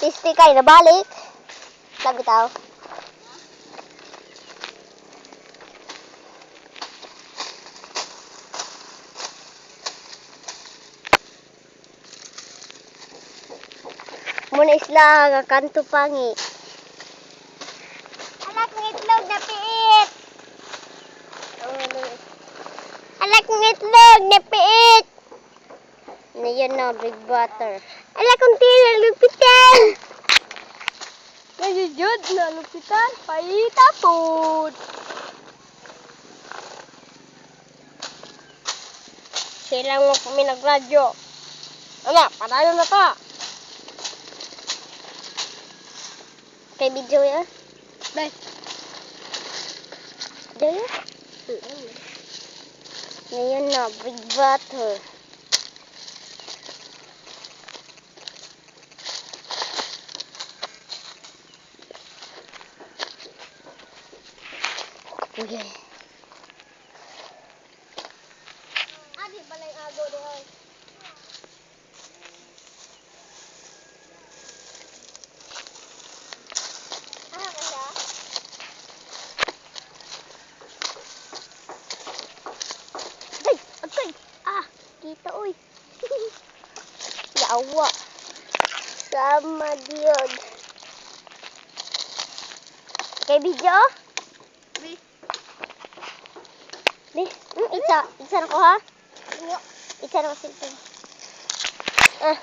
Artiste kay nabalik. Sabi tao. Muna isla kanto pangi. Alak ng itlog na piit. Alak ng itlog na piit. Ngayon na big butter. Alak kong tira lupitan. Nagijud na lupitan. Paita po. Silang mo kami nagradyo. Ano, padayo na to. Kay video ya? Dai. Dahil? Ngayon na, big butter. Kapuya. Adi balay ago doon. Ah, kaya? Ay, agay. Ah, kita oy. Yawa. Sama diyon. Kay video? Di, isa na ko ha? Isa na ko silpin. Ah.